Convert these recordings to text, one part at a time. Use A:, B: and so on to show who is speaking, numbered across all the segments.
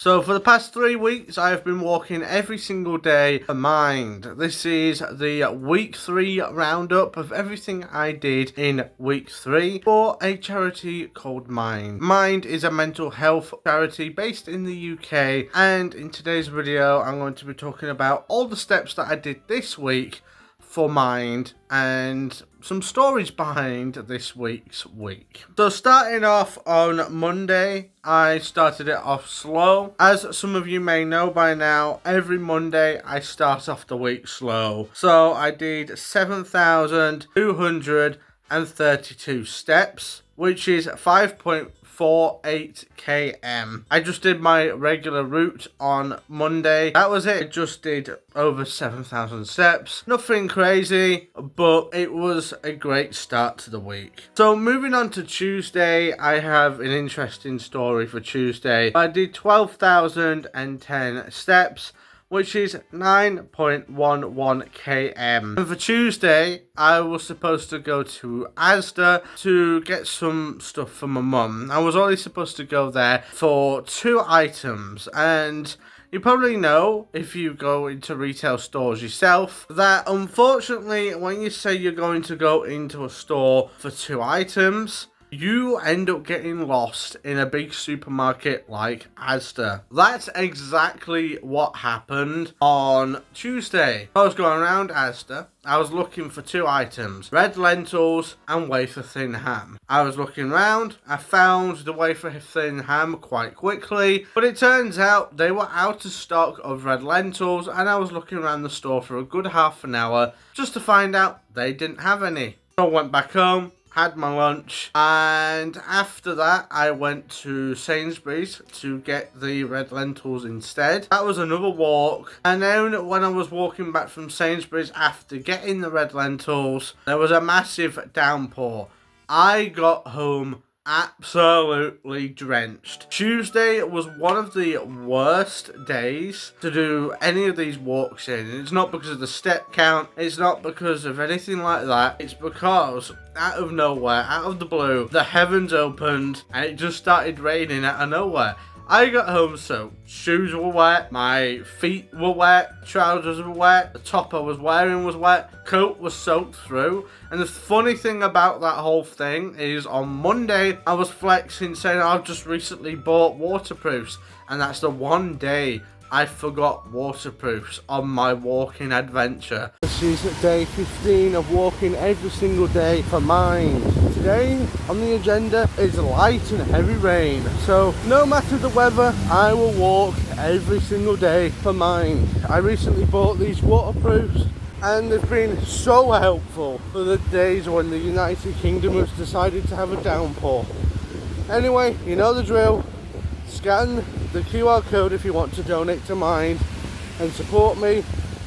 A: So for the past 3 weeks, I have been walking every single day for Mind. This is the week 3 roundup of everything I did in week 3 for a charity called Mind. Mind is a mental health charity based in the UK, and in today's video, I'm going to be talking about all the steps that I did this week for Mind and some stories behind this week's week. So starting off on Monday, I started it off slow. As some of you may know by now, every Monday I start off the week slow. So I did 7,232 steps, which is 5.48 km. I just did my regular route on Monday. That was it. I just did over 7,000 steps. Nothing crazy, but it was a great start to the week. So moving on to Tuesday, I have an interesting story for Tuesday. I did 12,010 steps, which is 9.11 km. And for Tuesday, I was supposed to go to Asda to get some stuff for my mum. I was only supposed to go there for 2 items, and you probably know, if you go into retail stores yourself, that unfortunately, when you say you're going to go into a store for 2 items, you end up getting lost in a big supermarket like Asda. That's exactly what happened on Tuesday. I was going around Asda. I was looking for 2 items, red lentils and wafer thin ham. I was looking around. I found the wafer thin ham quite quickly, but it turns out they were out of stock of red lentils, and I was looking around the store for a good half an hour just to find out they didn't have any. So I went back home, had my lunch, and after that I went to Sainsbury's to get the red lentils instead. That was another walk, and then when I was walking back from Sainsbury's after getting the red lentils, there was a massive downpour. I got home absolutely drenched. Tuesday was one of the worst days to do any of these walks in. It's not because of the step count, it's not because of anything like that, it's because out of nowhere, out of the blue, the heavens opened and it just started raining out of nowhere. I got home soaked. Shoes were wet, my feet were wet, trousers were wet, the top I was wearing was wet, coat was soaked through. And the funny thing about that whole thing is on Monday, I was flexing saying I've just recently bought waterproofs, and that's the one day I forgot waterproofs on my walking adventure. This is day 15 of walking every single day for Mind. Today on the agenda is light and heavy rain, so no matter the weather, I will walk every single day for Mind. I recently bought these waterproofs, and they've been so helpful for the days when the United Kingdom has decided to have a downpour. Anyway, you know the drill. Scan the QR code if you want to donate to Mind and support me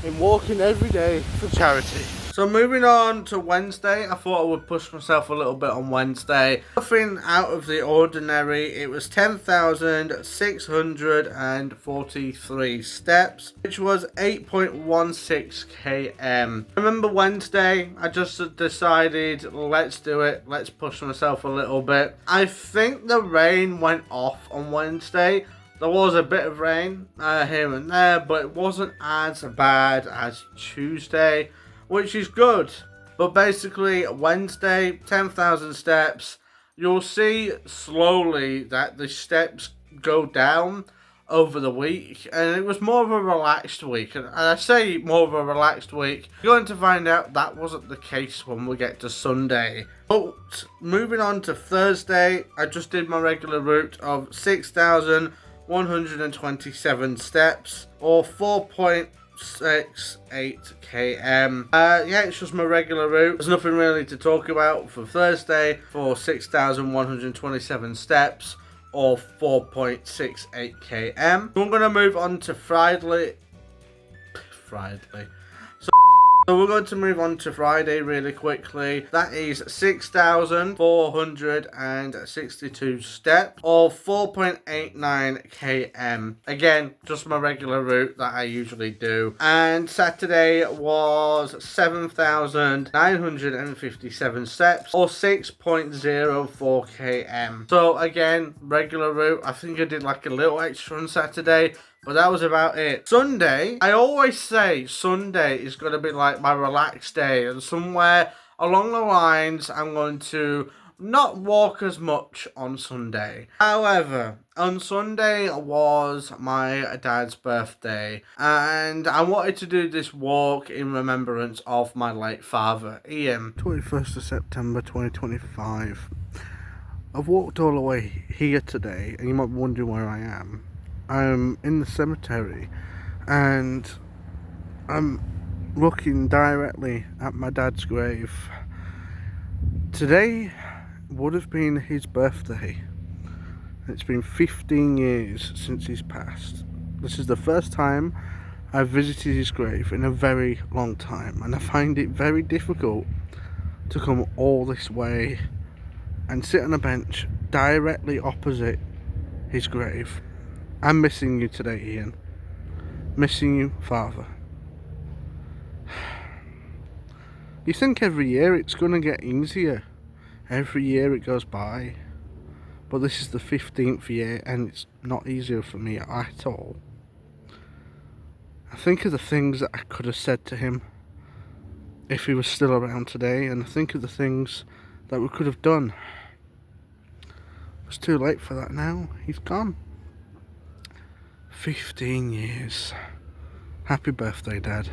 A: in walking every day for charity. So moving on to Wednesday, I thought I would push myself a little bit on Wednesday. Nothing out of the ordinary. It was 10,643 steps, which was 8.16 km. Remember Wednesday, I just decided, let's do it. Let's push myself a little bit. I think the rain went off on Wednesday. There was a bit of rain here and there, but it wasn't as bad as Tuesday, which is good. But basically, Wednesday, 10,000 steps. You'll see slowly that the steps go down over the week, and it was more of a relaxed week. And I say more of a relaxed week, you're going to find out that wasn't the case when we get to Sunday. But moving on to Thursday, I just did my regular route of 6,127 steps, or 4.68 km. Yeah, it's just my regular route. There's nothing really to talk about for Thursday for 6,127 steps or 4.68 km. So I'm going to move on to Friday. So So we're going to move on to Friday really quickly. That is 6,462 steps, or 4.89 km. Again, just my regular route that I usually do. And Saturday was 7,957 steps, or 6.04 km. So again, regular route. I think I did like a little extra on Saturday, but that was about it. Sunday, I always say Sunday is going to be like my relaxed day, and somewhere along the lines I'm going to not walk as much on Sunday. However, on Sunday was my dad's birthday, and I wanted to do this walk in remembrance of my late father, Ian. 21st of September 2025. I've walked all the way here today, and you might be wondering where I am. I'm in the cemetery, and I'm looking directly at my dad's grave. Today would have been his birthday. It's been 15 years since he's passed. This is the first time I've visited his grave in a very long time, and I find it very difficult to come all this way and sit on a bench directly opposite his grave. I'm missing you today, Ian. Missing you, Father. You think every year it's going to get easier. Every year it goes by. But this is the 15th year and it's not easier for me at all. I think of the things that I could have said to him if he was still around today, and I think of the things that we could have done. It's too late for that now. He's gone. 15 years. Happy birthday, Dad.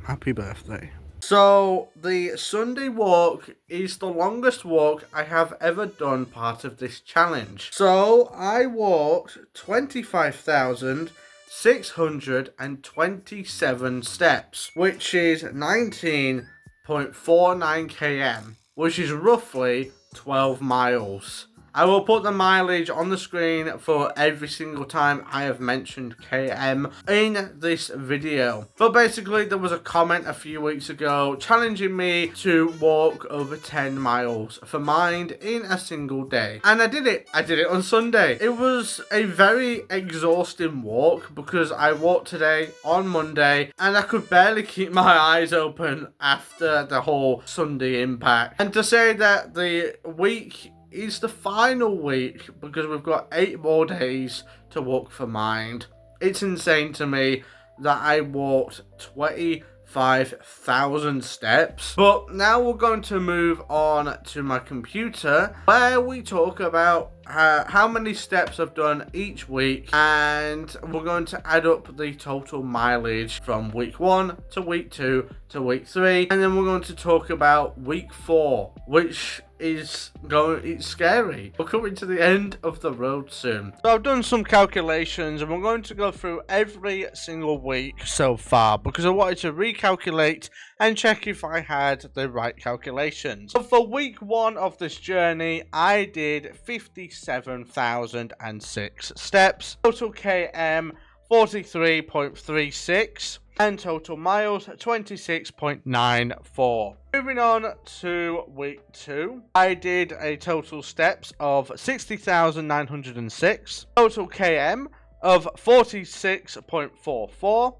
A: Happy birthday. So, the Sunday walk is the longest walk I have ever done part of this challenge. So, I walked 25,627 steps, which is 19.49 km, which is roughly 12 miles. I will put the mileage on the screen for every single time I have mentioned KM in this video. But basically, there was a comment a few weeks ago challenging me to walk over 10 miles for Mind in a single day. And I did it. I did it on Sunday. It was a very exhausting walk because I walked today on Monday and I could barely keep my eyes open after the whole Sunday impact. And to say that the week is the final week because we've got 8 more days to walk for Mind. It's insane to me that I walked 25,000 steps. But now we're going to move on to my computer where we talk about how many steps I've done each week, and we're going to add up the total mileage from week 1 to week 2 to week 3, and then we're going to talk about week 4, which is it's scary. We're coming to the end of the road soon. So I've done some calculations and we're going to go through every single week so far because I wanted to recalculate and check if I had the right calculations. So for week 1 of this journey, I did 57,006 steps, total km 43.36, and total miles 26.94. Moving on to week 2, I did a total steps of 60,906, total km of 46.44,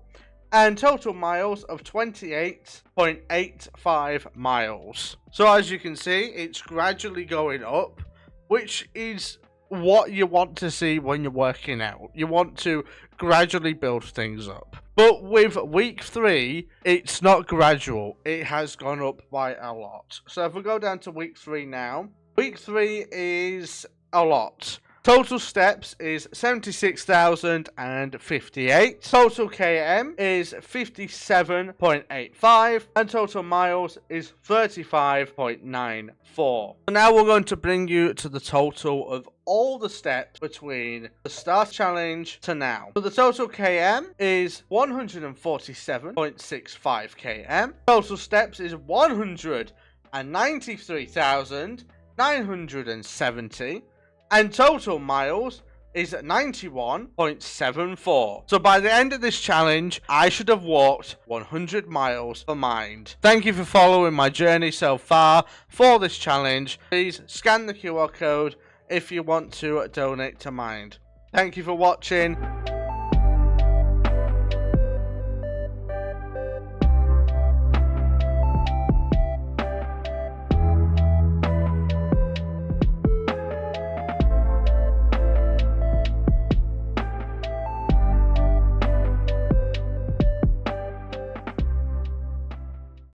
A: and total miles of 28.85 miles. So as you can see, it's gradually going up, which is what you want to see when you're working out. You want to gradually build things up. But with week 3, it's not gradual. It has gone up by a lot. So if we go down to week 3 now, week 3 is a lot. Total steps is 76,058. Total km is 57.85. And total miles is 35.94. So now we're going to bring you to the total of all the steps between the start challenge to now. So the total km is 147.65 km. Total steps is 193,970. And total miles is 91.74. So by the end of this challenge, I should have walked 100 miles for Mind. Thank you for following my journey so far for this challenge. Please scan the QR code if you want to donate to Mind. Thank you for watching.